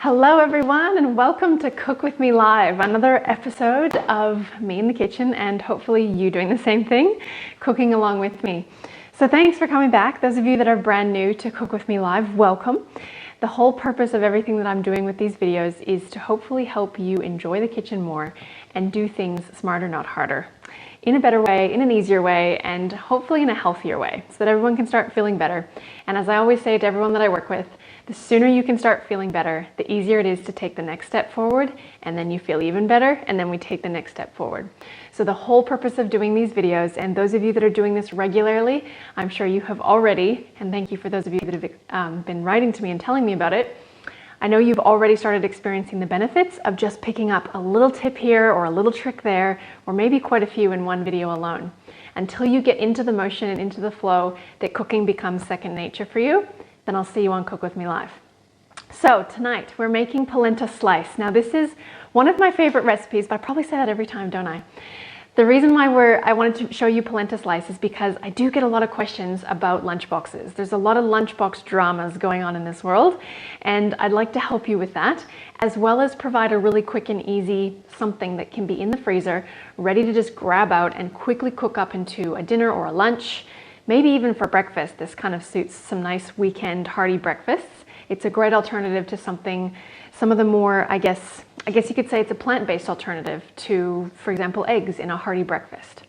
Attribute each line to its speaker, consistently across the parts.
Speaker 1: Hello everyone, and welcome to Cook With Me Live, another episode of me in the kitchen and hopefully you doing the same thing, cooking along with me. So thanks for coming back. Those of you that are brand new to Cook With Me Live, welcome. The whole purpose of everything that I'm doing with these videos is to hopefully help you enjoy the kitchen more and do things smarter, not harder. In a better way, in an easier way, and hopefully in a healthier way, so that everyone can start feeling better. And as I always say to everyone that I work with, the sooner you can start feeling better, the easier it is to take the next step forward, and then you feel even better, and then we take the next step forward. So the whole purpose of doing these videos, and those of you that are doing this regularly, I'm sure you have already, and thank you for those of you that have been writing to me and telling me about it, I know you've already started experiencing the benefits of just picking up a little tip here or a little trick there, or maybe quite a few in one video alone. Until you get into the motion and into the flow that cooking becomes second nature for you, then I'll see you on Cook With Me Live. So tonight we're making polenta slice. Now this is one of my favorite recipes, but I probably say that every time, don't I? The reason why I wanted to show you polenta slice is because I do get a lot of questions about lunchboxes. There's a lot of lunchbox dramas going on in this world, and I'd like to help you with that, as well as provide a really quick and easy something that can be in the freezer, ready to just grab out and quickly cook up into a dinner or a lunch, maybe even for breakfast. This kind of suits some nice weekend hearty breakfasts. It's a great alternative to some of the more, I guess you could say it's a plant-based alternative to, for example, eggs in a hearty breakfast.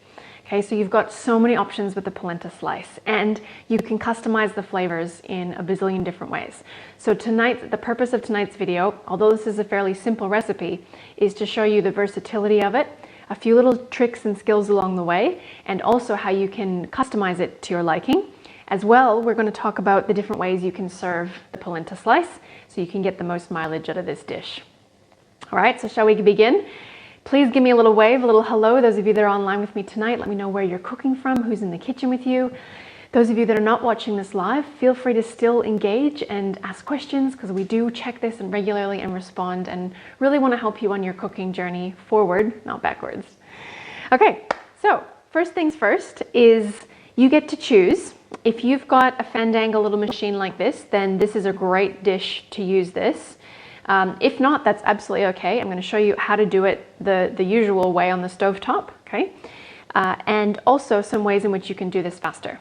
Speaker 1: Okay, so you've got so many options with the polenta slice, and you can customize the flavors in a bazillion different ways. So the purpose of tonight's video, although this is a fairly simple recipe, is to show you the versatility of it, a few little tricks and skills along the way, and also how you can customize it to your liking. As well, we're going to talk about the different ways you can serve the polenta slice so you can get the most mileage out of this dish. All right, so shall we begin? Please give me a little wave, a little hello. Those of you that are online with me tonight, let me know where you're cooking from, who's in the kitchen with you. Those of you that are not watching this live, feel free to still engage and ask questions, because we do check this and regularly and respond, and really want to help you on your cooking journey forward, not backwards. Okay, so first things first is you get to choose. If you've got a Fandango little machine like this, then this is a great dish to use this. If not, that's absolutely okay. I'm going to show you how to do it the usual way on the stovetop, okay? And also some ways in which you can do this faster.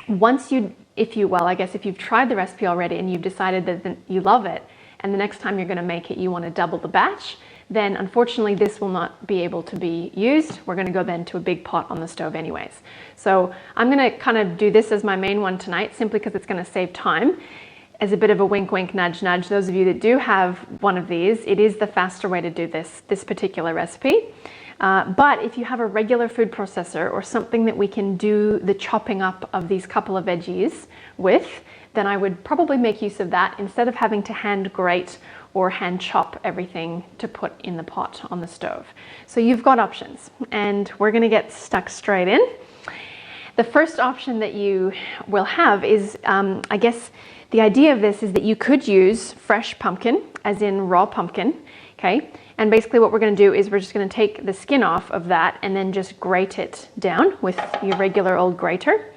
Speaker 1: If you've tried the recipe already and you've decided that you love it, and the next time you're going to make it you want to double the batch, then unfortunately this will not be able to be used. We're going to go then to a big pot on the stove anyways. So I'm going to kind of do this as my main one tonight, simply because it's going to save time. As a bit of a wink, wink, nudge, nudge, those of you that do have one of these, it is the faster way to do this particular recipe. But if you have a regular food processor or something that we can do the chopping up of these couple of veggies with, then I would probably make use of that instead of having to hand grate or hand chop everything to put in the pot on the stove. So you've got options, and we're going to get stuck straight in. The first option that you will have is, I guess the idea of this is that you could use fresh pumpkin, as in raw pumpkin, okay? And basically what we're going to do is we're just going to take the skin off of that and then just grate it down with your regular old grater.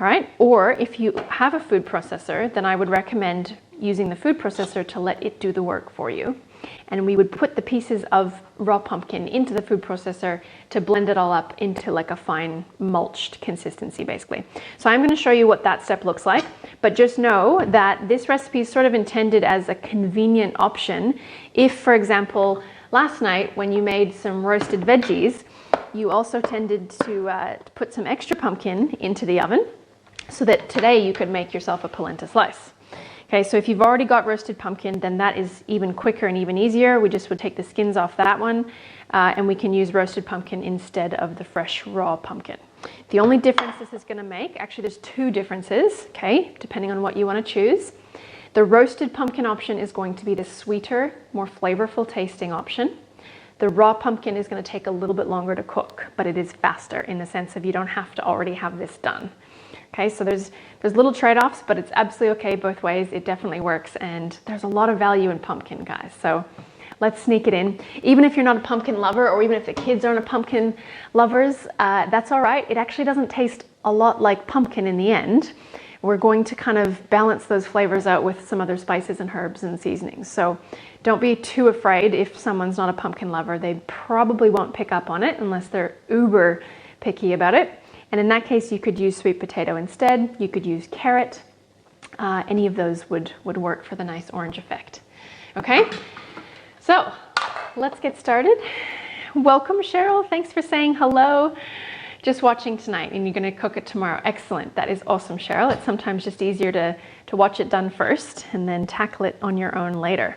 Speaker 1: All right, or if you have a food processor, then I would recommend using the food processor to let it do the work for you. And we would put the pieces of raw pumpkin into the food processor to blend it all up into like a fine mulched consistency, basically. So I'm going to show you what that step looks like, but just know that this recipe is sort of intended as a convenient option. If, for example, last night when you made some roasted veggies, you also tended to put some extra pumpkin into the oven, so that today you could make yourself a polenta slice. Okay, so if you've already got roasted pumpkin, then that is even quicker and even easier. We just would take the skins off that one, and we can use roasted pumpkin instead of the fresh raw pumpkin. The only difference this is going to make, actually there's two differences, okay, depending on what you want to choose. The roasted pumpkin option is going to be the sweeter, more flavorful tasting option. The raw pumpkin is going to take a little bit longer to cook, but it is faster in the sense of you don't have to already have this done. Okay, so there's little trade-offs, but it's absolutely okay both ways. It definitely works, and there's a lot of value in pumpkin, guys. So let's sneak it in. Even if you're not a pumpkin lover, or even if the kids aren't a pumpkin lovers, that's all right. It actually doesn't taste a lot like pumpkin in the end. We're going to kind of balance those flavors out with some other spices and herbs and seasonings. So don't be too afraid if someone's not a pumpkin lover. They probably won't pick up on it unless they're uber picky about it. And in that case, you could use sweet potato instead. You could use carrot. Any of those would work for the nice orange effect. Okay, so let's get started. Welcome, Cheryl. Thanks for saying hello. Just watching tonight and you're going to cook it tomorrow. Excellent. That is awesome, Cheryl. It's sometimes just easier to watch it done first and then tackle it on your own later.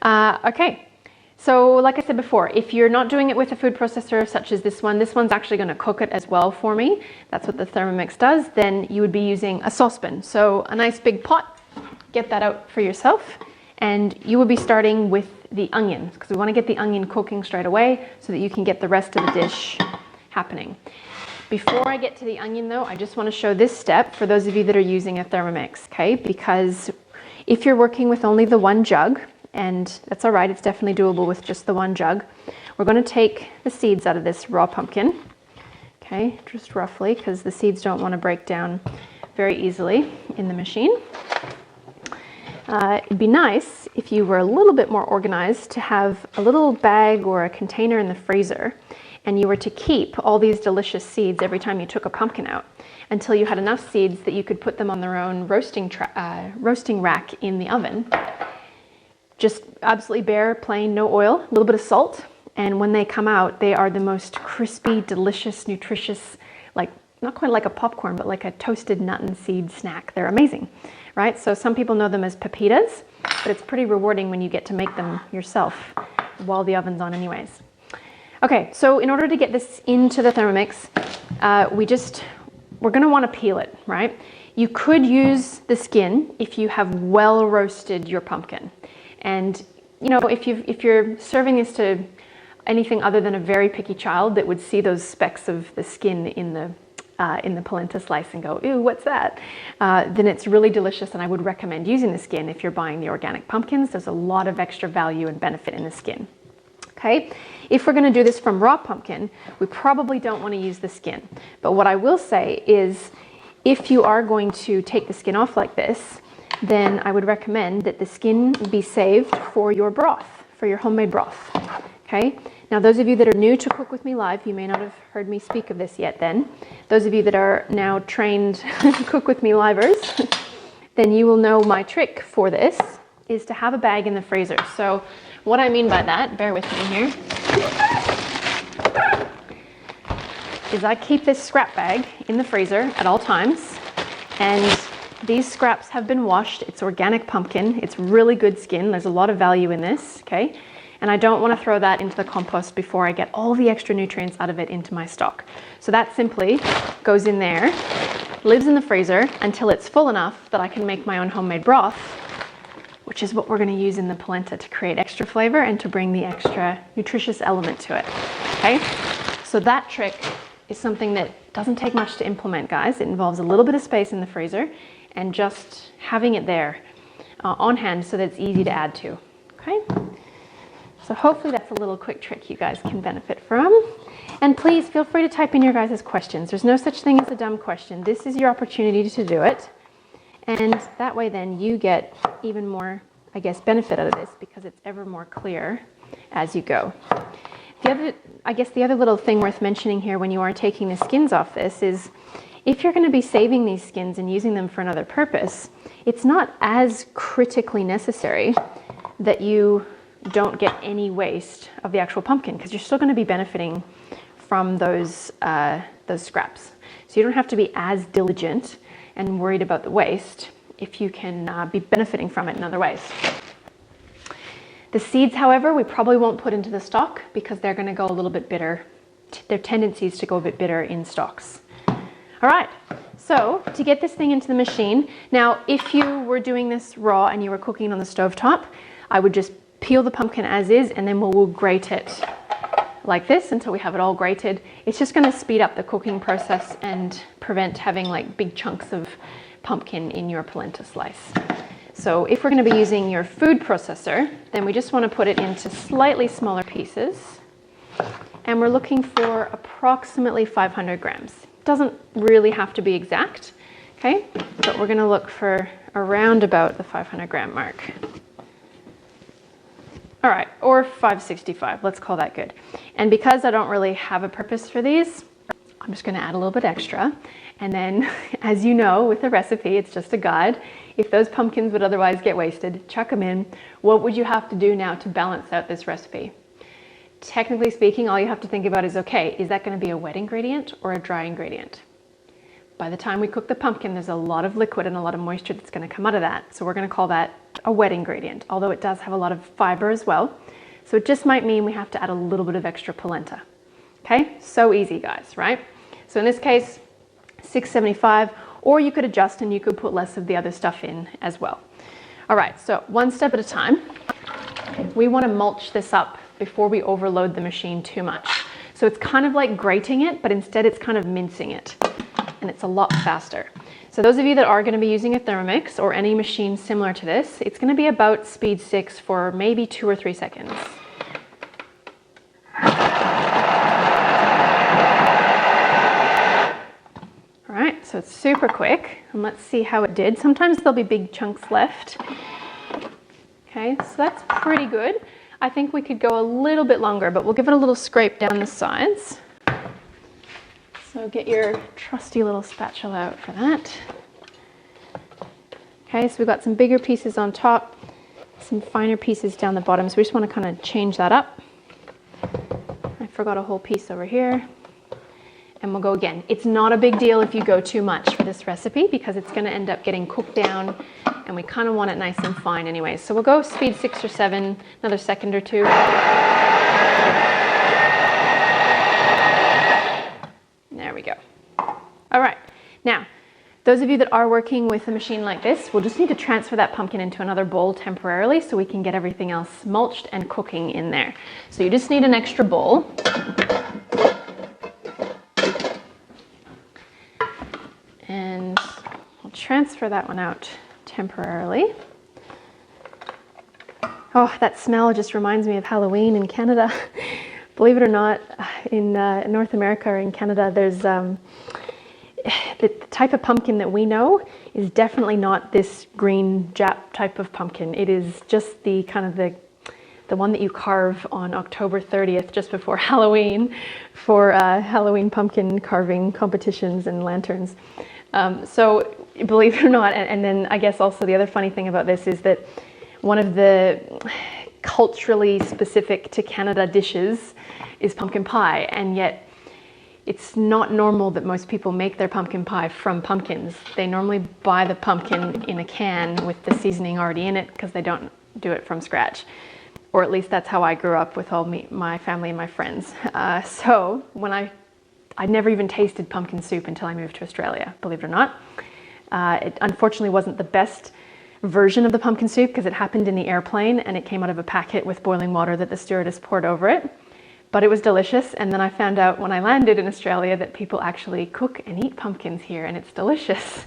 Speaker 1: Okay, so like I said before, if you're not doing it with a food processor such as this one's actually going to cook it as well for me. That's what the Thermomix does. Then you would be using a saucepan. So a nice big pot, get that out for yourself. And you will be starting with the onions because we want to get the onion cooking straight away so that you can get the rest of the dish happening. Before I get to the onion though, I just want to show this step for those of you that are using a Thermomix, okay? Because if you're working with only the one jug, and that's all right, it's definitely doable with just the one jug, we're going to take the seeds out of this raw pumpkin, okay? Just roughly, because the seeds don't want to break down very easily in the machine. It'd be nice if you were a little bit more organized to have a little bag or a container in the freezer and you were to keep all these delicious seeds every time you took a pumpkin out until you had enough seeds that you could put them on their own roasting rack in the oven. Just absolutely bare, plain, no oil, a little bit of salt. And when they come out, they are the most crispy, delicious, nutritious, like not quite like a popcorn, but like a toasted nut and seed snack. They're amazing, right? So some people know them as pepitas, but it's pretty rewarding when you get to make them yourself while the oven's on anyways. Okay, so in order to get this into the Thermomix, we're going to want to peel it, right? You could use the skin if you have well roasted your pumpkin. And you know, if you're serving this to anything other than a very picky child that would see those specks of the skin in the polenta slice and go, ooh, what's that? Then it's really delicious, and I would recommend using the skin if you're buying the organic pumpkins. There's a lot of extra value and benefit in the skin. Okay, if we're going to do this from raw pumpkin, we probably don't want to use the skin. But what I will say is, if you are going to take the skin off like this, then I would recommend that the skin be saved for your broth, for your homemade broth. Okay, now those of you that are new to Cook With Me Live, you may not have heard me speak of this yet then. Those of you that are now trained Cook With Me Livers, then you will know my trick for this is to have a bag in the freezer. So what I mean by that, bear with me here, is I keep this scrap bag in the freezer at all times, and these scraps have been washed. It's organic pumpkin. It's really good skin. There's a lot of value in this, okay? And I don't want to throw that into the compost before I get all the extra nutrients out of it into my stock. So that simply goes in there, lives in the freezer until it's full enough that I can make my own homemade broth, which is what we're going to use in the polenta to create extra flavor and to bring the extra nutritious element to it, okay? So that trick is something that doesn't take much to implement, guys. It involves a little bit of space in the freezer and just having it there on hand so that it's easy to add to, okay? So hopefully that's a little quick trick you guys can benefit from. And please feel free to type in your guys' questions. There's no such thing as a dumb question. This is your opportunity to do it. And that way then you get even more, I guess, benefit out of this because it's ever more clear as you go. The other little thing worth mentioning here when you are taking the skins off this is if you're going to be saving these skins and using them for another purpose, it's not as critically necessary that you don't get any waste of the actual pumpkin because you're still going to be benefiting from those scraps. So you don't have to be as diligent and worried about the waste if you can be benefiting from it in other ways. The seeds, however, we probably won't put into the stock because they're going to go a little bit bitter. Their tendencies to go a bit bitter in stocks. All right, so to get this thing into the machine, now if you were doing this raw and you were cooking on the stovetop, I would just peel the pumpkin as is and then we'll grate it like this until we have it all grated. It's just going to speed up the cooking process and prevent having like big chunks of pumpkin in your polenta slice. So if we're going to be using your food processor, then we just want to put it into slightly smaller pieces. And we're looking for approximately 500 grams. Doesn't really have to be exact, Okay, but we're gonna look for around about the 500 gram mark. All right, or 565, let's call that good. And because I don't really have a purpose for these, I'm just gonna add a little bit extra. And then, as you know, with the recipe, it's just a guide. If those pumpkins would otherwise get wasted, chuck them in. What would you have to do now to balance out this recipe? Technically speaking, all you have to think about is, okay, is that gonna be a wet ingredient or a dry ingredient? By the time we cook the pumpkin, there's a lot of liquid and a lot of moisture that's gonna come out of that. So we're gonna call that a wet ingredient, although it does have a lot of fiber as well. So it just might mean we have to add a little bit of extra polenta. Okay, so easy guys, right? So in this case, 675, or you could adjust and you could put less of the other stuff in as well. All right, so one step at a time. We wanna mulch this up before we overload the machine too much. So it's kind of like grating it, but instead it's kind of mincing it. And it's a lot faster. So those of you that are going to be using a Thermomix or any machine similar to this, it's going to be about speed 6 for maybe 2 or 3 seconds. All right, so it's super quick, and let's see how it did. Sometimes there'll be big chunks left. Okay, so that's pretty good. I think we could go a little bit longer, but we'll give it a little scrape down the sides. So get your trusty little spatula out for that. Okay, so we've got some bigger pieces on top, some finer pieces down the bottom. So we just want to kind of change that up. I forgot a whole piece over here. And we'll go again. It's not a big deal if you go too much for this recipe because it's going to end up getting cooked down and we kind of want it nice and fine anyway. So we'll go speed 6 or 7, another second or 2. There we go. All right, now, those of you that are working with a machine like this, we'll just need to transfer that pumpkin into another bowl temporarily so we can get everything else mulched and cooking in there. So you just need an extra bowl. And I'll transfer that one out temporarily. Oh, that smell just reminds me of Halloween in Canada. Believe it or not, in North America or in Canada, there's the type of pumpkin that we know is definitely not this green Jap type of pumpkin. It is just the kind of the one that you carve on October 30th, just before Halloween, for Halloween pumpkin carving competitions and lanterns. So believe it or not, and then I guess also the other funny thing about this is that one of the culturally specific to Canada dishes is pumpkin pie, and yet it's not normal that most people make their pumpkin pie from pumpkins. They normally buy the pumpkin in a can with the seasoning already in it because they don't do it from scratch. Or at least that's how I grew up with all my family and my friends. So when I'd never even tasted pumpkin soup until I moved to Australia, believe it or not. It unfortunately wasn't the best version of the pumpkin soup because it happened in the airplane and it came out of a packet with boiling water that the stewardess poured over it. But it was delicious, and then I found out when I landed in Australia that people actually cook and eat pumpkins here, and it's delicious.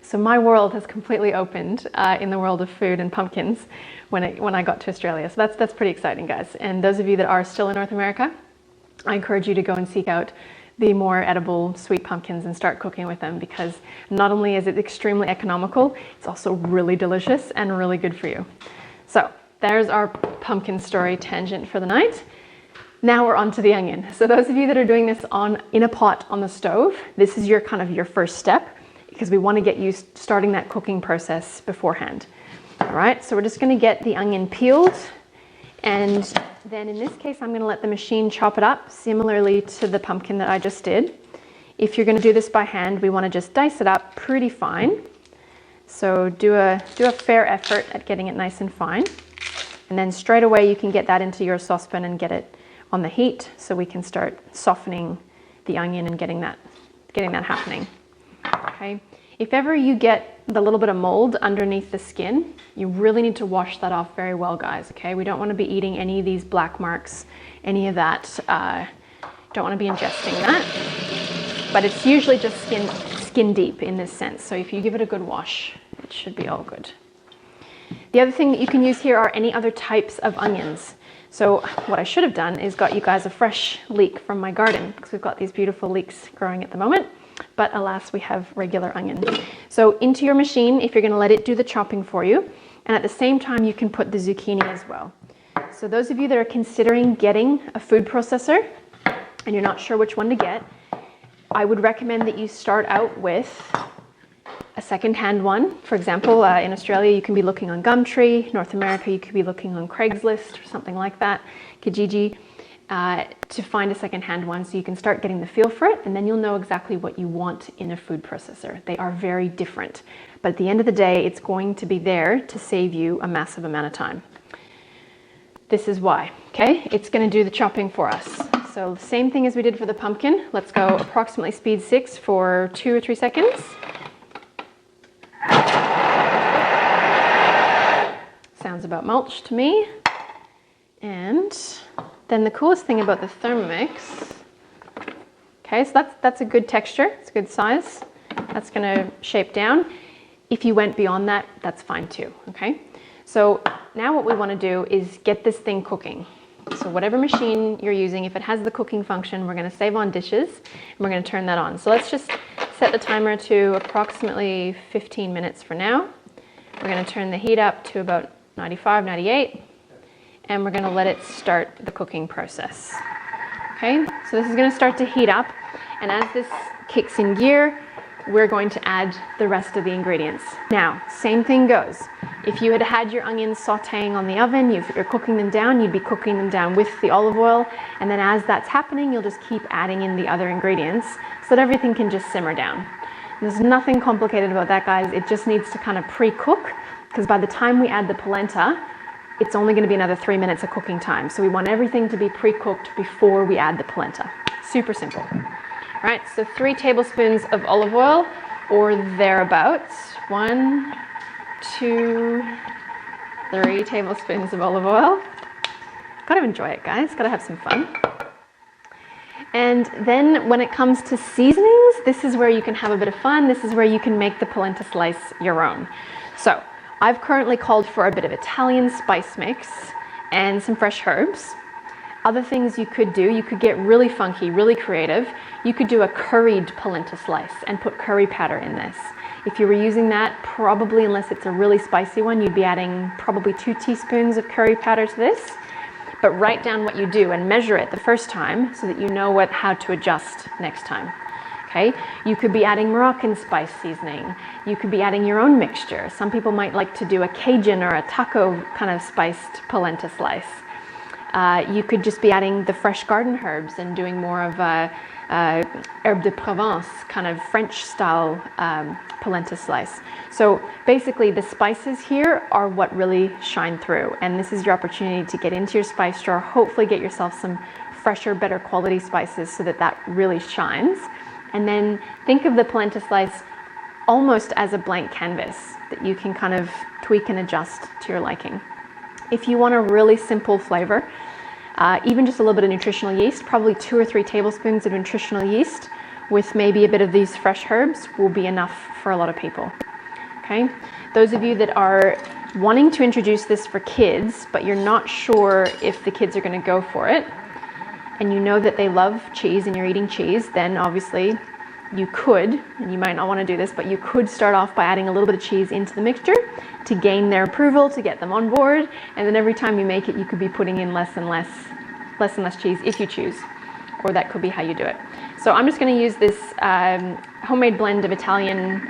Speaker 1: So my world has completely opened in the world of food and pumpkins when I got to Australia. So that's pretty exciting, guys. And those of you that are still in North America, I encourage you to go and seek out the more edible sweet pumpkins and start cooking with them, because not only is it extremely economical, it's also really delicious and really good for you. So there's our pumpkin story tangent for the night. Now we're on to the onion. So those of you that are doing this in a pot on the stove, this is your first step, because we want to get you starting that cooking process beforehand. All right, so we're just going to get the onion peeled, and then in this case I'm going to let the machine chop it up similarly to the pumpkin that I just did. If you're going to do this by hand, we want to just dice it up pretty fine. So do a fair effort at getting it nice and fine, and then straight away you can get that into your saucepan and get it on the heat so we can start softening the onion and getting that happening. Okay. If ever you get the little bit of mold underneath the skin, you really need to wash that off very well, guys. Okay, we don't want to be eating any of these black marks, any of that. Don't want to be ingesting that. But it's usually just skin deep in this sense. So if you give it a good wash, it should be all good. The other thing that you can use here are any other types of onions. So what I should have done is got you guys a fresh leek from my garden, because we've got these beautiful leeks growing at the moment. but alas, we have regular onion. So into your machine, if you're going to let it do the chopping for you, and at the same time you can put the zucchini as well. So those of you that are considering getting a food processor and you're not sure which one to get, I would recommend that you start out with a second-hand one. For example, in Australia, you can be looking on Gumtree. North America, you could be looking on Craigslist or something like that, Kijiji, to find a second-hand one so you can start getting the feel for it, and then you'll know exactly what you want in a food processor. They are very different, but at the end of the day, it's going to be there to save you a massive amount of time. This is why, okay? It's going to do the chopping for us. So the same thing as we did for the pumpkin. Let's go approximately speed 6 for 2 or 3 seconds. Sounds about mulch to me. And then the coolest thing about the Thermomix, okay, so that's a good texture, it's a good size. That's gonna shape down. If you went beyond that, that's fine too, okay? So now what we wanna do is get this thing cooking. So whatever machine you're using, if it has the cooking function, we're gonna save on dishes, and we're gonna turn that on. So let's just set the timer to approximately 15 minutes for now. We're gonna turn the heat up to about 95, 98, and we're gonna let it start the cooking process. Okay, so this is gonna start to heat up, and as this kicks in gear, we're going to add the rest of the ingredients. Now, same thing goes. If you had had your onions sauteing on the oven, you're cooking them down, you'd be cooking them down with the olive oil, and then as that's happening, you'll just keep adding in the other ingredients so that everything can just simmer down. There's nothing complicated about that, guys. It just needs to kind of pre-cook, because by the time we add the polenta, it's only going to be another 3 minutes of cooking time. So we want everything to be pre-cooked before we add the polenta. Super simple. All right, so 3 tablespoons of olive oil or thereabouts. 1, 2, 3 tablespoons of olive oil. Gotta enjoy it, guys. Gotta have some fun. And then when it comes to seasonings, this is where you can have a bit of fun. This is where you can make the polenta slice your own. So I've currently called for a bit of Italian spice mix and some fresh herbs. Other things you could do, you could get really funky, really creative. You could do a curried polenta slice and put curry powder in this. If you were using that, probably, unless it's a really spicy one, you'd be adding probably 2 teaspoons of curry powder to this. But write down what you do and measure it the first time so that you know how to adjust next time. Okay? You could be adding Moroccan spice seasoning. You could be adding your own mixture. Some people might like to do a Cajun or a taco kind of spiced polenta slice. You could just be adding the fresh garden herbs and doing more of a herbe de Provence kind of French style polenta slice. So basically the spices here are what really shine through, and this is your opportunity to get into your spice drawer, hopefully get yourself some fresher, better quality spices so that really shines. And then think of the polenta slice almost as a blank canvas that you can kind of tweak and adjust to your liking. If you want a really simple flavor, even just a little bit of nutritional yeast, probably 2 or 3 tablespoons of nutritional yeast with maybe a bit of these fresh herbs will be enough for a lot of people. Okay? Those of you that are wanting to introduce this for kids, but you're not sure if the kids are going to go for it, and you know that they love cheese and you're eating cheese, then obviously you could, and you might not want to do this, but you could start off by adding a little bit of cheese into the mixture to gain their approval, to get them on board, and then every time you make it, you could be putting in less and less cheese if you choose, or that could be how you do it. So I'm just going to use this homemade blend of Italian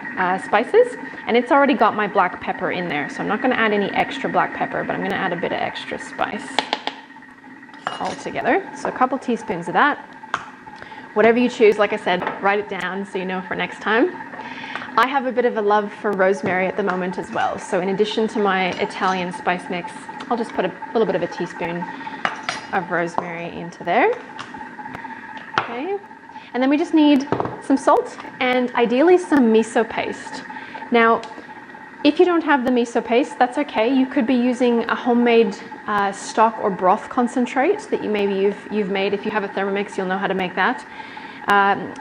Speaker 1: spices, and it's already got my black pepper in there, so I'm not going to add any extra black pepper, but I'm going to add a bit of extra spice all together. So a couple teaspoons of that. Whatever you choose, like I said, write it down so you know for next time. I have a bit of a love for rosemary at the moment as well. So in addition to my Italian spice mix, I'll just put a little bit of a teaspoon of rosemary into there. Okay. And then we just need some salt and ideally some miso paste. Now, if you don't have the miso paste, that's okay. You could be using a homemade stock or broth concentrate that you've made. If you have a Thermomix, you'll know how to make that.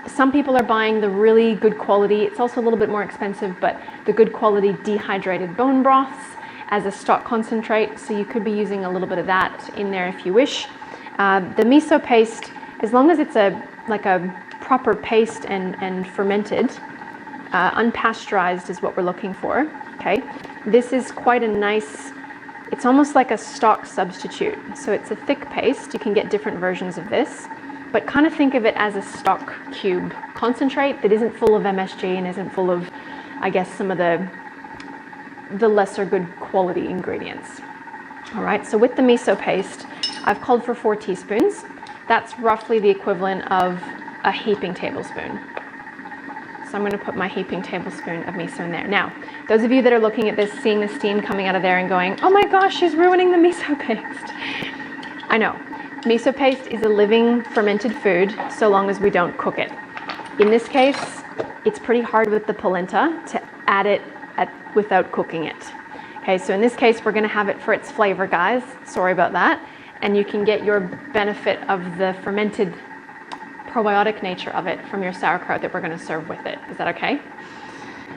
Speaker 1: Some people are buying the really good quality. It's also a little bit more expensive, but the good quality dehydrated bone broths as a stock concentrate. So you could be using a little bit of that in there if you wish. The miso paste, as long as it's like a proper paste and fermented, unpasteurized is what we're looking for, okay? This is quite a nice, it's almost like a stock substitute. So it's a thick paste. You can get different versions of this, but kind of think of it as a stock cube concentrate that isn't full of MSG and isn't full of, I guess, some of the lesser good quality ingredients. All right, so with the miso paste, I've called for 4 teaspoons. That's roughly the equivalent of a heaping tablespoon. So I'm going to put my heaping tablespoon of miso in there. Now, those of you that are looking at this, seeing the steam coming out of there and going, oh my gosh, she's ruining the miso paste. I know, miso paste is a living fermented food so long as we don't cook it. In this case, it's pretty hard with the polenta to add it without cooking it. Okay, so in this case, we're going to have it for its flavor, guys. Sorry about that. And you can get your benefit of the fermented probiotic nature of it from your sauerkraut that we're going to serve with it. Is that okay?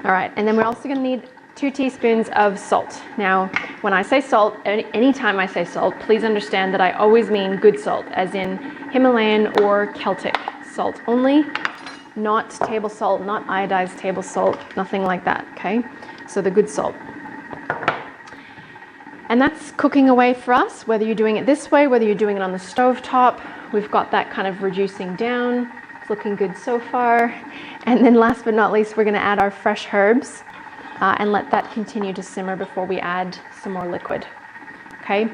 Speaker 1: All right, and then we're also going to need 2 teaspoons of salt. Now, when I say salt, anytime I say salt, please understand that I always mean good salt, as in Himalayan or Celtic salt only, not table salt, not iodized table salt, nothing like that, okay? So the good salt. And that's cooking away for us, whether you're doing it this way, whether you're doing it on the stove top. We've got that kind of reducing down. It's looking good so far. And then last but not least, we're going to add our fresh herbs and let that continue to simmer before we add some more liquid. Okay.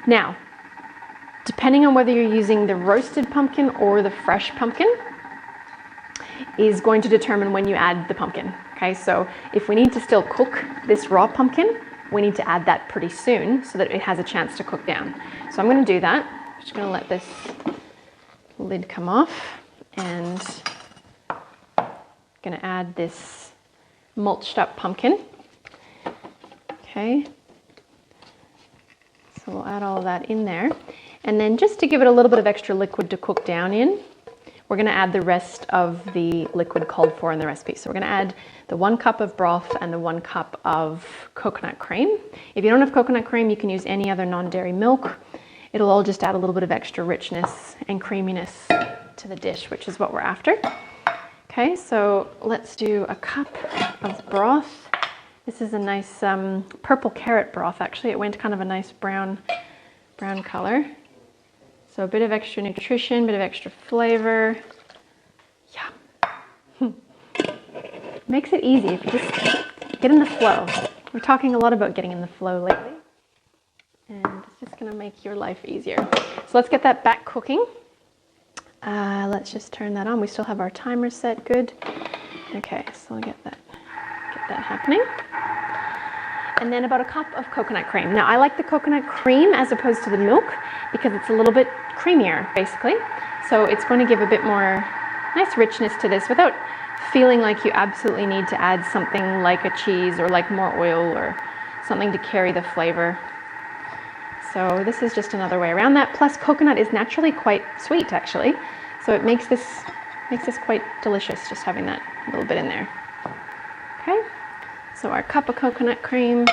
Speaker 1: Now, depending on whether you're using the roasted pumpkin or the fresh pumpkin, is going to determine when you add the pumpkin. Okay, so if we need to still cook this raw pumpkin, we need to add that pretty soon so that it has a chance to cook down. So I'm going to do that. I'm just going to let this lid come off and going to add this mulched up pumpkin. Okay, so we'll add all of that in there. And then just to give it a little bit of extra liquid to cook down in, we're going to add the rest of the liquid called for in the recipe. So we're going to add the 1 cup of broth and the 1 cup of coconut cream. If you don't have coconut cream, you can use any other non-dairy milk. It'll all just add a little bit of extra richness and creaminess to the dish, which is what we're after. Okay, so let's do a cup of broth. This is a nice purple carrot broth, actually. It went kind of a nice brown color. So a bit of extra nutrition, bit of extra flavor. Yeah. Makes it easy if you just get in the flow. We're talking a lot about getting in the flow lately. And it's just going to make your life easier. So let's get that back cooking. Let's just turn that on. We still have our timer set. Good. Okay, so I'll get that happening. And then about a cup of coconut cream. Now I like the coconut cream as opposed to the milk because it's a little bit creamier, basically. So it's going to give a bit more nice richness to this without feeling like you absolutely need to add something like a cheese or like more oil or something to carry the flavor. So this is just another way around that. Plus coconut is naturally quite sweet, actually. So it makes this quite delicious, just having that little bit in there. Okay. So our cup of coconut cream.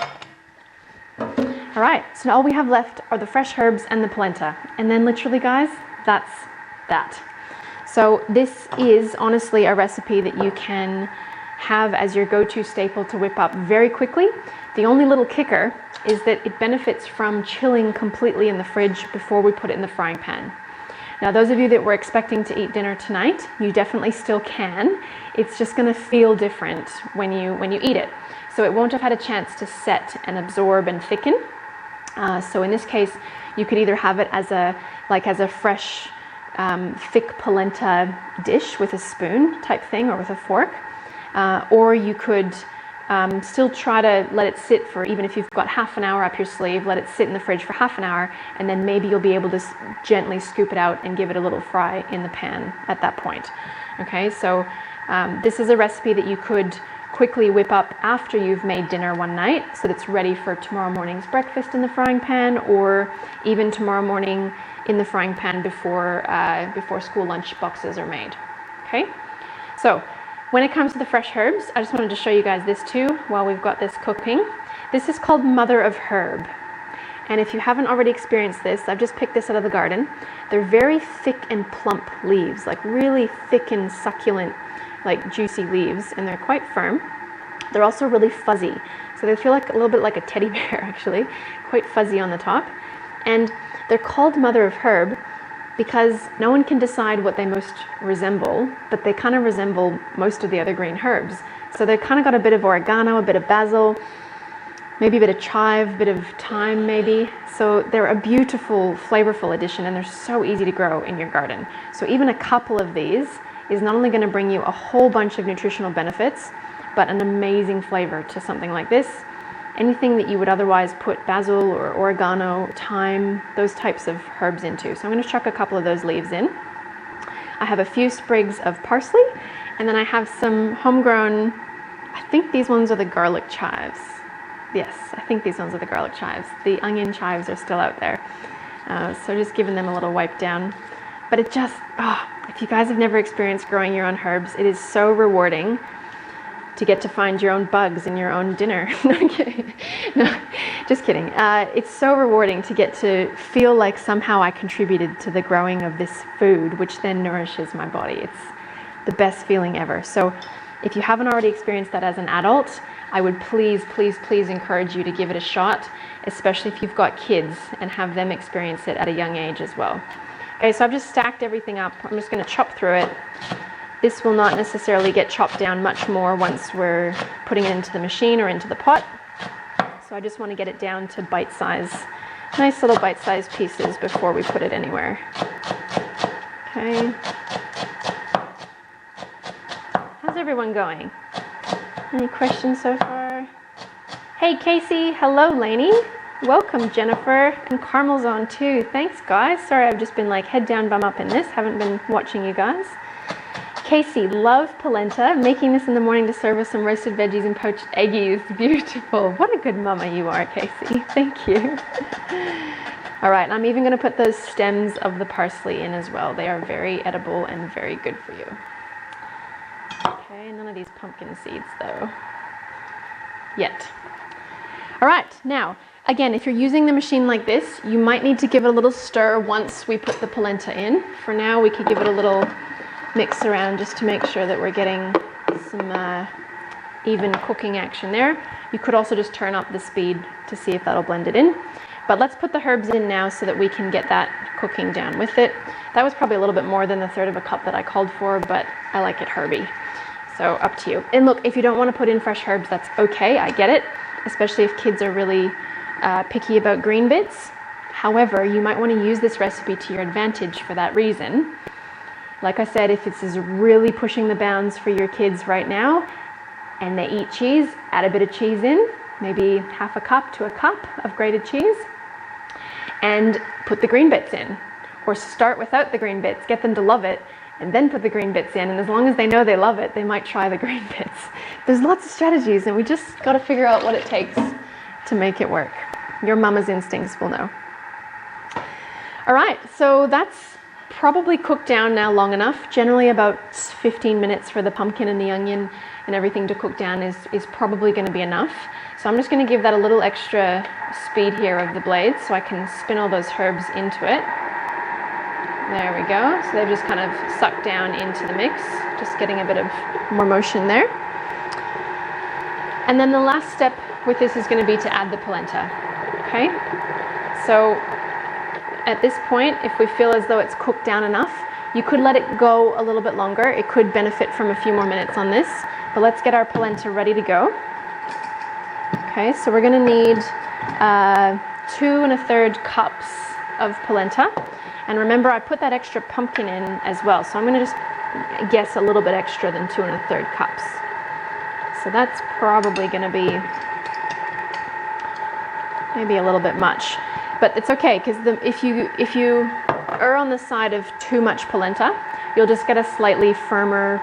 Speaker 1: All right, so all we have left are the fresh herbs and the polenta. And then literally, guys, that's that. So this is honestly a recipe that you can have as your go-to staple to whip up very quickly. The only little kicker is that it benefits from chilling completely in the fridge before we put it in the frying pan. Now, those of you that were expecting to eat dinner tonight, you definitely still can. It's just going to feel different when you eat it. So it won't have had a chance to set and absorb and thicken. So in this case, you could either have it as a fresh, thick polenta dish with a spoon type thing or with a fork, or you could still try to let it sit for, even if you've got half an hour up your sleeve, let it sit in the fridge for half an hour, and then maybe you'll be able to gently scoop it out and give it a little fry in the pan at that point. Okay, so this is a recipe that you could quickly whip up after you've made dinner one night so that it's ready for tomorrow morning's breakfast in the frying pan, or even tomorrow morning in the frying pan before school lunch boxes are made. Okay, so when it comes to the fresh herbs, I just wanted to show you guys this too while we've got this cooking. This is called mother of herb. And if you haven't already experienced this, I've just picked this out of the garden. They're very thick and plump leaves, like really thick and succulent, like juicy leaves, and they're quite firm. They're also really fuzzy. So they feel like a little bit like a teddy bear, actually, quite fuzzy on the top. And they're called mother of herb because no one can decide what they most resemble, but they kind of resemble most of the other green herbs. So they've kind of got a bit of oregano, a bit of basil, maybe a bit of chive, a bit of thyme maybe. So they're a beautiful, flavorful addition, and they're so easy to grow in your garden. So even a couple of these is not only going to bring you a whole bunch of nutritional benefits, but an amazing flavor to something like this. Anything that you would otherwise put basil or oregano, thyme, those types of herbs into. So I'm going to chuck a couple of those leaves in. I have a few sprigs of parsley, and then I have some homegrown, I think these ones are the garlic chives. Yes, I think these ones are the garlic chives. The onion chives are still out there. So just giving them a little wipe down. But it just, if you guys have never experienced growing your own herbs, it is so rewarding to get to find your own bugs in your own dinner. No, I'm kidding. No, just kidding. It's so rewarding to get to feel like somehow I contributed to the growing of this food, which then nourishes my body. It's the best feeling ever. So if you haven't already experienced that as an adult, I would please, please, please encourage you to give it a shot, especially if you've got kids, and have them experience it at a young age as well. Okay, so I've just stacked everything up. I'm just going to chop through it. This will not necessarily get chopped down much more once we're putting it into the machine or into the pot. So I just want to get it down to nice little bite-sized pieces before we put it anywhere. Okay. How's everyone going? Any questions so far? Hey Casey, hello Lainey. Welcome Jennifer, and Carmel's on too. Thanks guys. Sorry, I've just been like head down, bum up in this. Haven't been watching you guys. Casey, love polenta. Making this in the morning to serve with some roasted veggies and poached eggies. Beautiful. What a good mama you are, Casey. Thank you. All right, and I'm even going to put those stems of the parsley in as well. They are very edible and very good for you. Okay, none of these pumpkin seeds though. Yet. All right, now, again, if you're using the machine like this, you might need to give it a little stir once we put the polenta in. For now, we could give it a little mix around just to make sure that we're getting some even cooking action there. You could also just turn up the speed to see if that'll blend it in. But let's put the herbs in now so that we can get that cooking down with it. That was probably a little bit more than the third of a cup that I called for, but I like it herby. So up to you. And look, if you don't want to put in fresh herbs, that's okay, I get it, especially if kids are really picky about green bits. However, you might want to use this recipe to your advantage for that reason. Like I said, if this is really pushing the bounds for your kids right now and they eat cheese, add a bit of cheese in, maybe half a cup to a cup of grated cheese, and put the green bits in. Or start without the green bits, get them to love it, and then put the green bits in. And as long as they know they love it, they might try the green bits. There's lots of strategies, and we just got to figure out what it takes to make it work. Your mama's instincts will know. All right, so that's probably cooked down now long enough. Generally about 15 minutes for the pumpkin and the onion and everything to cook down is probably going to be enough. So I'm just going to give that a little extra speed here of the blades so I can spin all those herbs into it. There we go. So they've just kind of sucked down into the mix, just getting a bit of more motion there. And then the last step with this is going to be to add the polenta. Okay? So at this point, if we feel as though it's cooked down enough, you could let it go a little bit longer. It could benefit from a few more minutes on this, but let's get our polenta ready to go. Okay, so we're going to need 2 1/3 cups of polenta. And remember, I put that extra pumpkin in as well, so I'm going to just guess a little bit extra than 2 1/3 cups. So that's probably going to be maybe a little bit much. But it's okay, because if you err on the side of too much polenta, you'll just get a slightly firmer,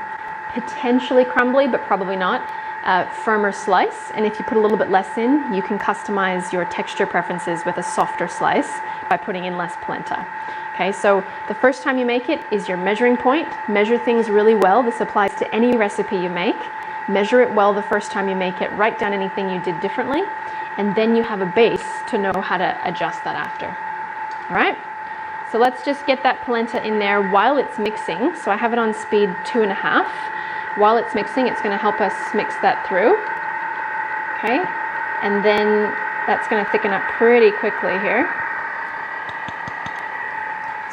Speaker 1: potentially crumbly, but probably not, firmer slice. And if you put a little bit less in, you can customize your texture preferences with a softer slice by putting in less polenta. Okay, so the first time you make it is your measuring point. Measure things really well. This applies to any recipe you make. Measure it well the first time you make it. Write down anything you did differently, and then you have a base to know how to adjust that after. All right, so let's just get that polenta in there while it's mixing. So I have it on speed 2.5. While it's mixing, it's going to help us mix that through. Okay, and then that's going to thicken up pretty quickly here.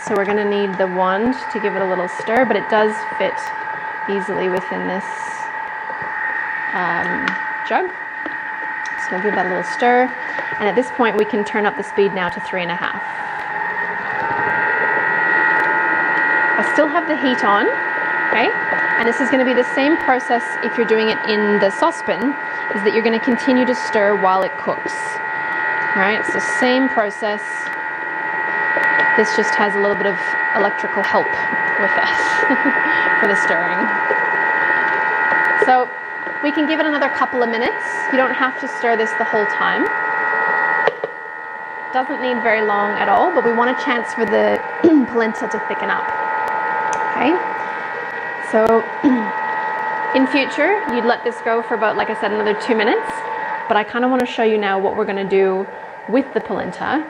Speaker 1: So we're going to need the wand to give it a little stir, but it does fit easily within this jug. So we'll give that a little stir. And at this point, we can turn up the speed now to 3.5. I still have the heat on, okay? And this is going to be the same process if you're doing it in the saucepan, is that you're going to continue to stir while it cooks. All right, it's the same process. This just has a little bit of electrical help with us for the stirring. So we can give it another couple of minutes. You don't have to stir this the whole time. Doesn't need very long at all, but we want a chance for the polenta to thicken up. Okay, so in future, you'd let this go for about, like I said, another 2 minutes, but I kind of want to show you now what we're going to do with the polenta.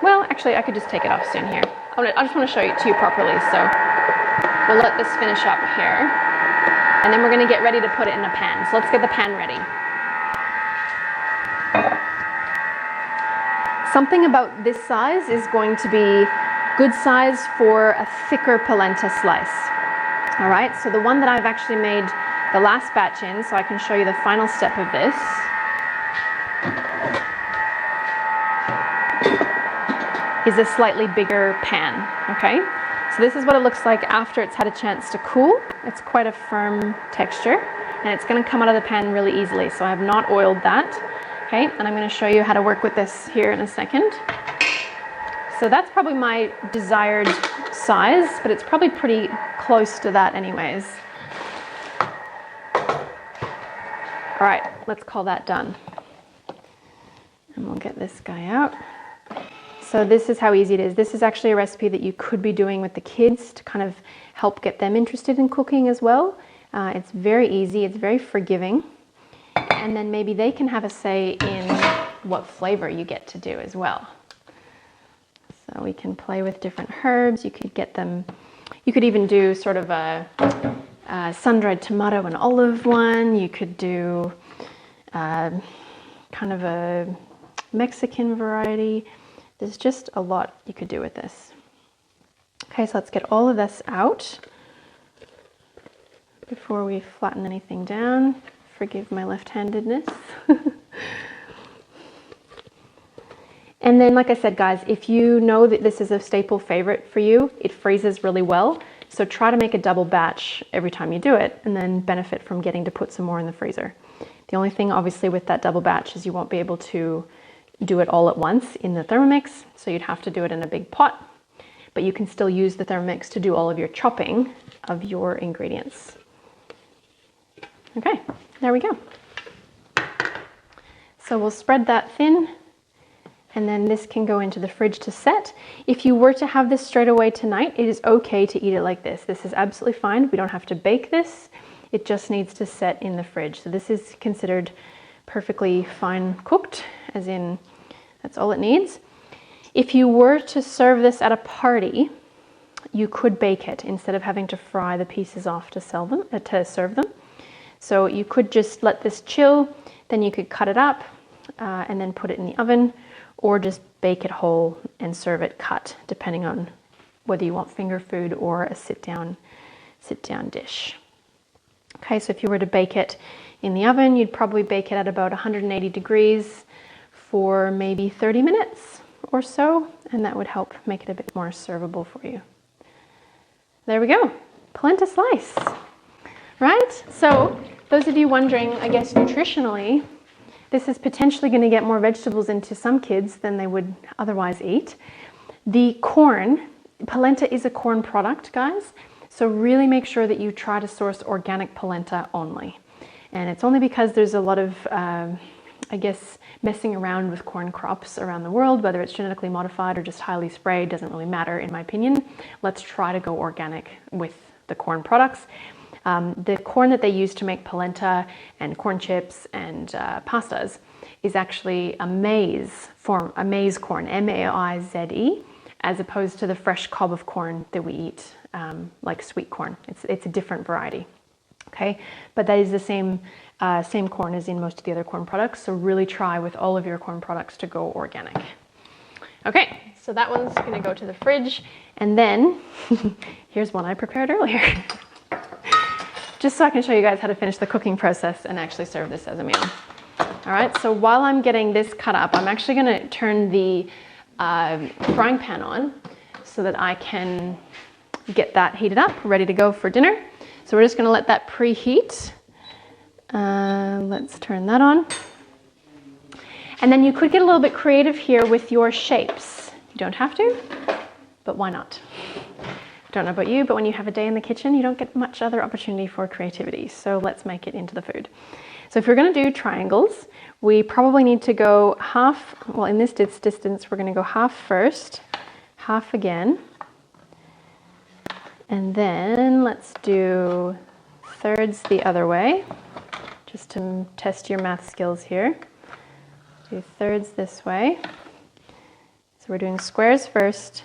Speaker 1: Well, actually, I could just take it off soon here. I just want to show it to you properly, so we'll let this finish up here, and then we're going to get ready to put it in a pan. So let's get the pan ready. Something about this size is going to be good size for a thicker polenta slice. All right, so the one that I've actually made the last batch in, so I can show you the final step of this, is a slightly bigger pan, okay? So this is what it looks like after it's had a chance to cool. It's quite a firm texture, and it's gonna come out of the pan really easily, so I have not oiled that, okay? And I'm gonna show you how to work with this here in a second. So that's probably my desired size, but it's probably pretty close to that anyways. All right, let's call that done. And we'll get this guy out. So this is how easy it is. This is actually a recipe that you could be doing with the kids to kind of help get them interested in cooking as well. It's very easy, it's very forgiving. And then maybe they can have a say in what flavor you get to do as well. So we can play with different herbs. You could get them, you could even do sort of a sun-dried tomato and olive one. You could do kind of a Mexican variety. There's just a lot you could do with this. Okay, so let's get all of this out before we flatten anything down. Forgive my left-handedness. And then, like I said, guys, if you know that this is a staple favorite for you, it freezes really well. So try to make a double batch every time you do it, and then benefit from getting to put some more in the freezer. The only thing, obviously, with that double batch is you won't be able to do it all at once in the Thermomix, so you'd have to do it in a big pot. But you can still use the Thermomix to do all of your chopping of your ingredients. Okay, there we go. So we'll spread that thin, and then this can go into the fridge to set. If you were to have this straight away tonight, it is okay to eat it like this. This is absolutely fine. We don't have to bake this. It just needs to set in the fridge. So this is considered perfectly fine cooked, as in that's all it needs. If you were to serve this at a party, you could bake it instead of having to fry the pieces off to serve them. So you could just let this chill, then you could cut it up and then put it in the oven, or just bake it whole and serve it cut, depending on whether you want finger food or a sit-down dish. Okay, so if you were to bake it in the oven, you'd probably bake it at about 180 degrees for maybe 30 minutes or so, and that would help make it a bit more servable for you. There we go, polenta slice, right? So those of you wondering, I guess nutritionally, this is potentially going to get more vegetables into some kids than they would otherwise eat. The corn, polenta is a corn product, guys, so really make sure that you try to source organic polenta only. And it's only because there's a lot of, I guess, messing around with corn crops around the world, whether it's genetically modified or just highly sprayed, doesn't really matter in my opinion. Let's try to go organic with the corn products. The corn that they use to make polenta and corn chips and pastas is actually a maize corn, M-A-I-Z-E, as opposed to the fresh cob of corn that we eat, like sweet corn. It's a different variety. Okay, but that is the same corn as in most of the other corn products. So really try with all of your corn products to go organic. Okay, so that one's going to go to the fridge, and then here's one I prepared earlier, just so I can show you guys how to finish the cooking process and actually serve this as a meal. All right, so while I'm getting this cut up, I'm actually going to turn the frying pan on so that I can get that heated up, ready to go for dinner. So we're just going to let that preheat. Let's turn that on. And then you could get a little bit creative here with your shapes. You don't have to, but why not? Don't know about you, but when you have a day in the kitchen, you don't get much other opportunity for creativity. So let's make it into the food. So if you're going to do triangles, we probably need to go half, well, in this distance, we're going to go half first, half again. And then let's do thirds the other way, just to test your math skills here. Do thirds this way. So we're doing squares first,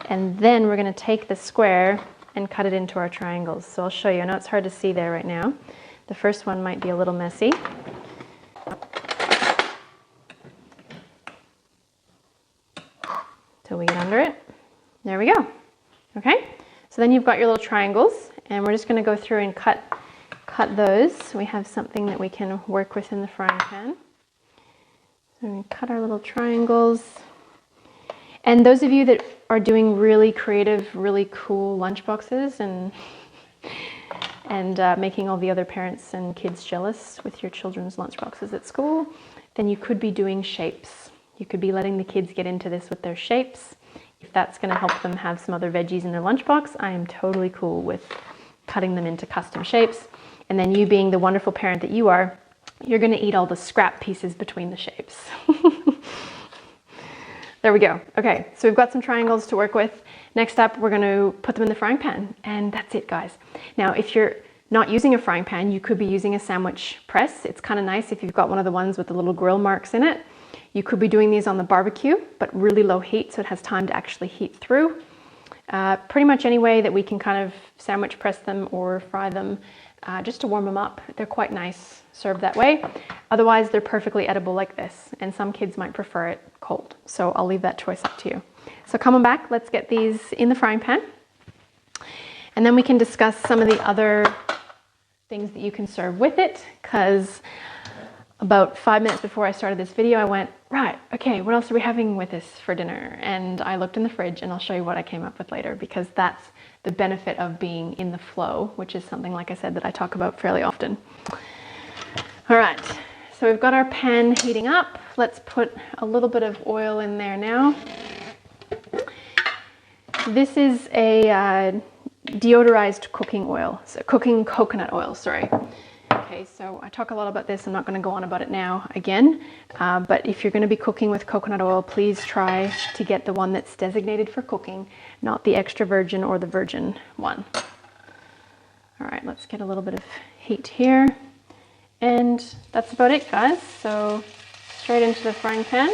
Speaker 1: and then we're going to take the square and cut it into our triangles. So I'll show you. I know it's hard to see there right now. The first one might be a little messy. Till we get under it. There we go. Okay, so then you've got your little triangles, and we're just going to go through and cut those. So we have something that we can work with in the frying pan. So we cut our little triangles. And those of you that are doing really creative, really cool lunchboxes and making all the other parents and kids jealous with your children's lunchboxes at school, then you could be doing shapes. You could be letting the kids get into this with their shapes. If that's going to help them have some other veggies in their lunchbox, I am totally cool with cutting them into custom shapes. And then you, being the wonderful parent that you are, you're going to eat all the scrap pieces between the shapes. There we go. Okay, so we've got some triangles to work with. Next up, we're going to put them in the frying pan, and that's it, guys. Now, if you're not using a frying pan, you could be using a sandwich press. It's kind of nice if you've got one of the ones with the little grill marks in it. You could be doing these on the barbecue, but really low heat, so it has time to actually heat through. Pretty much any way that we can kind of sandwich press them or fry them, just to warm them up. They're quite nice served that way. Otherwise, they're perfectly edible like this, and some kids might prefer it cold. So I'll leave that choice up to you. So coming back, let's get these in the frying pan, and then we can discuss some of the other things that you can serve with it, because about 5 minutes before I started this video, I went, right, okay, what else are we having with this for dinner? And I looked in the fridge, and I'll show you what I came up with later, because that's the benefit of being in the flow, which is something, like I said, that I talk about fairly often. All right, so we've got our pan heating up. Let's put a little bit of oil in there now. This is a deodorized cooking oil, so cooking coconut oil, sorry. Okay, so I talk a lot about this. I'm not going to go on about it now again, but if you're going to be cooking with coconut oil, please try to get the one that's designated for cooking, not the extra virgin or the virgin one. All right, let's get a little bit of heat here. And that's about it, guys. So straight into the frying pan.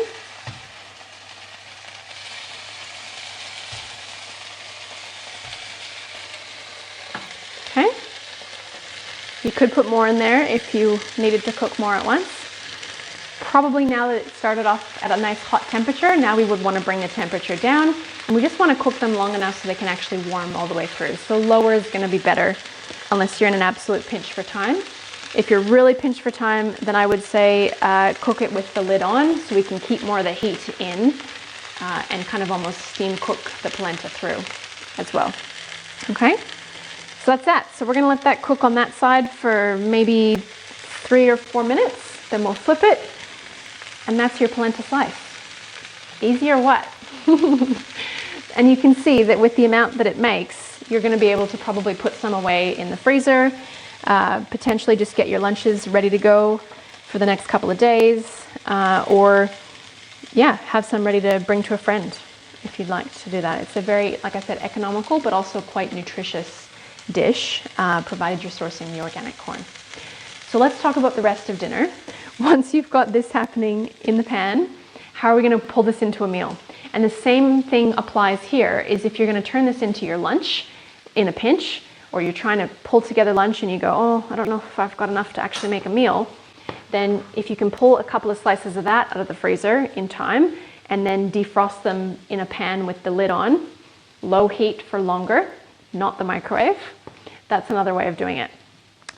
Speaker 1: Okay. You could put more in there if you needed to cook more at once. Probably now that it started off at a nice hot temperature, now we would want to bring the temperature down, and we just want to cook them long enough so they can actually warm all the way through. So lower is going to be better unless you're in an absolute pinch for time. If you're really pinched for time, then I would say cook it with the lid on so we can keep more of the heat in and kind of almost steam cook the polenta through as well. Okay, so that's that. So we're going to let that cook on that side for maybe 3 or 4 minutes. Then we'll flip it, and that's your polenta slice. Easy or what? And you can see that with the amount that it makes, you're going to be able to probably put some away in the freezer. Potentially just get your lunches ready to go for the next couple of days, or yeah, have some ready to bring to a friend if you'd like to do that. It's a very, like I said, economical, but also quite nutritious dish, provided you're sourcing the organic corn. So let's talk about the rest of dinner. Once you've got this happening in the pan, how are we going to pull this into a meal? And the same thing applies here, is if you're going to turn this into your lunch in a pinch, or you're trying to pull together lunch and you go, oh, I don't know if I've got enough to actually make a meal, then if you can pull a couple of slices of that out of the freezer in time and then defrost them in a pan with the lid on, low heat for longer, not the microwave, that's another way of doing it.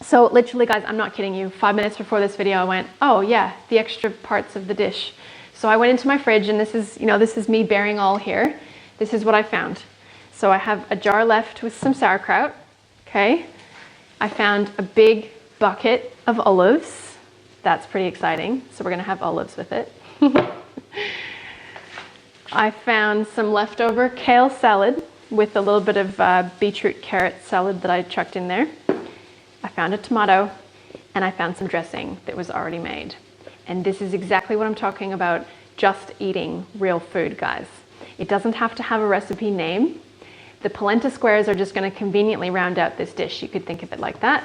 Speaker 1: So literally, guys, I'm not kidding you, 5 minutes before this video I went, oh yeah, the extra parts of the dish. So I went into my fridge, and this is me bearing all here. This is what I found. So I have a jar left with some sauerkraut, okay? I found a big bucket of olives. That's pretty exciting. So we're gonna have olives with it. I found some leftover kale salad with a little bit of beetroot carrot salad that I chucked in there. I found a tomato, and I found some dressing that was already made. And this is exactly what I'm talking about, just eating real food, guys. It doesn't have to have a recipe name. The polenta squares are just gonna conveniently round out this dish. You could think of it like that.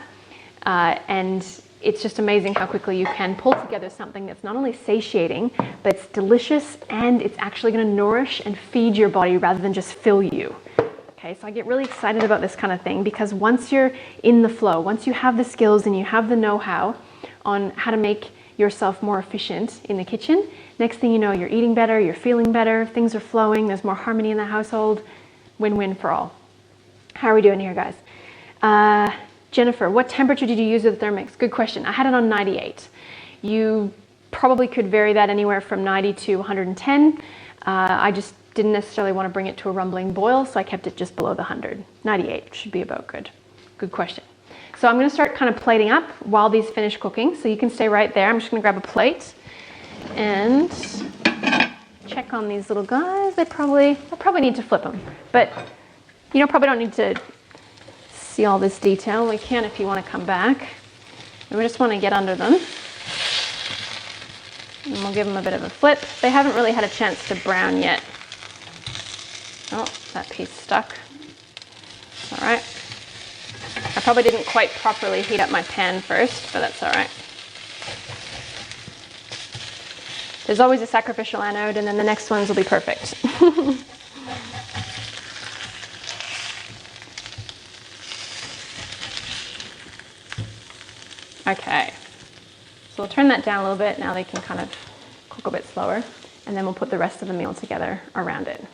Speaker 1: And it's just amazing how quickly you can pull together something that's not only satiating, but it's delicious, and it's actually gonna nourish and feed your body rather than just fill you. Okay, so I get really excited about this kind of thing, because once you're in the flow, once you have the skills and you have the know-how on how to make yourself more efficient in the kitchen, next thing you know, you're eating better, you're feeling better, things are flowing, there's more harmony in the household, win-win for all. How are we doing here, guys? Jennifer, what temperature did you use with the Thermix? Good question. I had it on 98. You probably could vary that anywhere from 90 to 110. I just didn't necessarily want to bring it to a rumbling boil, so I kept it just below the 100. 98 should be about good. Good question. So I'm going to start kind of plating up while these finish cooking, so you can stay right there. I'm just going to grab a plate and check on these little guys. I probably need to flip them, but probably don't need to see all this detail. We can if you want to come back. And we just want to get under them. And we'll give them a bit of a flip. They haven't really had a chance to brown yet. Oh, that piece stuck. All right. I probably didn't quite properly heat up my pan first, but that's all right. There's always a sacrificial anode, and then the next ones will be perfect. Okay, so we'll turn that down a little bit. Now they can kind of cook a bit slower, and then we'll put the rest of the meal together around it.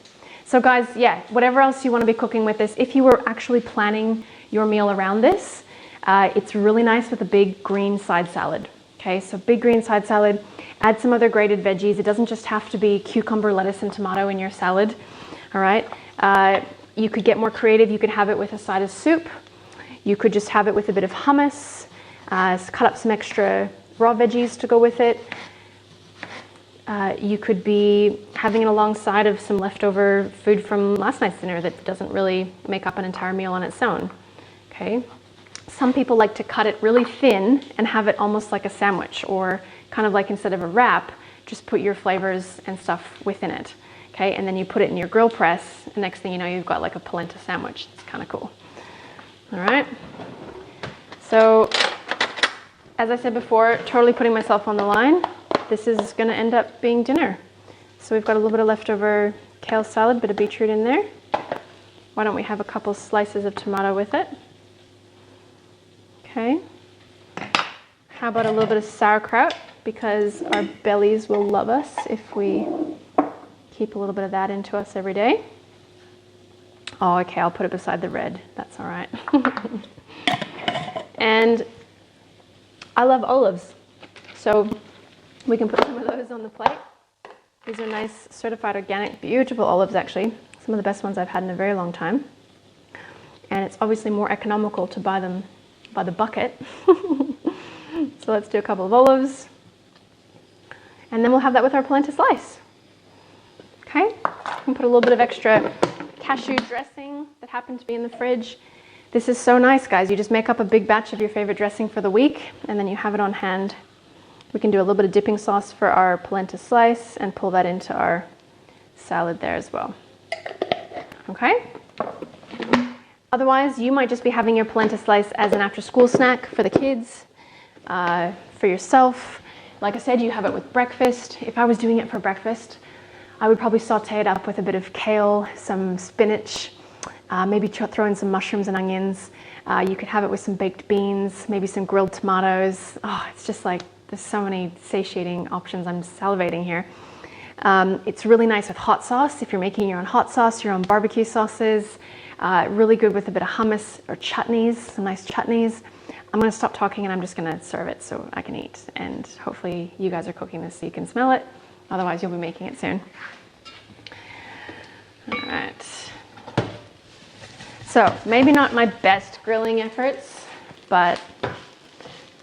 Speaker 1: So guys, yeah, whatever else you want to be cooking with this, if you were actually planning your meal around this, it's really nice with a big green side salad. Okay, so big green side salad, add some other grated veggies. It doesn't just have to be cucumber, lettuce, and tomato in your salad, all right? You could get more creative. You could have it with a side of soup. You could just have it with a bit of hummus. Cut up some extra raw veggies to go with it. You could be having it alongside of some leftover food from last night's dinner that doesn't really make up an entire meal on its own. Okay. Some people like to cut it really thin and have it almost like a sandwich, or kind of like, instead of a wrap, just put your flavors and stuff within it. Okay, and then you put it in your grill press, and next thing you know, you've got like a polenta sandwich. It's kind of cool. All right. So, as I said before, totally putting myself on the line, this is going to end up being dinner. So we've got a little bit of leftover kale salad, bit of beetroot in there. Why don't we have a couple slices of tomato with it? Okay. How about a little bit of sauerkraut, because our bellies will love us if we keep a little bit of that into us every day. Oh, okay, I'll put it beside the red. That's all right. And I love olives, so we can put some of those on the plate. These are nice, certified organic, beautiful olives, actually. Some of the best ones I've had in a very long time. And it's obviously more economical to buy them by the bucket. So let's do a couple of olives. And then we'll have that with our polenta slice. Okay, and put a little bit of extra cashew dressing that happened to be in the fridge. This is so nice, guys. You just make up a big batch of your favorite dressing for the week, and then you have it on hand. We can do a little bit of dipping sauce for our polenta slice and pull that into our salad there as well. Okay? Otherwise, you might just be having your polenta slice as an after-school snack for the kids, for yourself. Like I said, you have it with breakfast. If I was doing it for breakfast, I would probably saute it up with a bit of kale, some spinach, maybe throw in some mushrooms and onions. You could have it with some baked beans, maybe some grilled tomatoes. Oh, it's just like, there's so many satiating options. I'm salivating here. It's really nice with hot sauce. If you're making your own hot sauce, your own barbecue sauces, really good with a bit of hummus or chutneys, some nice chutneys. I'm gonna stop talking and I'm just gonna serve it so I can eat. And hopefully you guys are cooking this so you can smell it. Otherwise you'll be making it soon. All right. So maybe not my best grilling efforts, but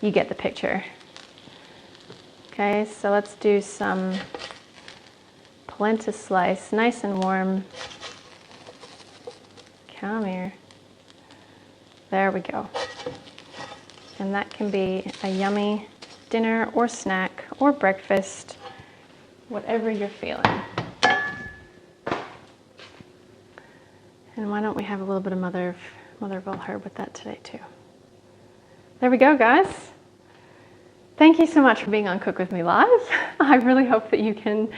Speaker 1: you get the picture. Okay, so let's do some polenta slice, nice and warm. Come here. There we go. And that can be a yummy dinner or snack or breakfast, whatever you're feeling. And why don't we have a little bit of mother of all herb with that today too. There we go, guys. Thank you so much for being on Cook With Me Live. I really hope that you can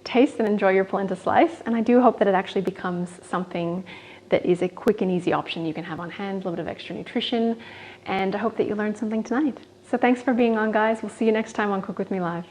Speaker 1: taste and enjoy your polenta slice, and I do hope that it actually becomes something that is a quick and easy option you can have on hand, a little bit of extra nutrition, and I hope that you learned something tonight. So thanks for being on, guys. We'll see you next time on Cook With Me Live.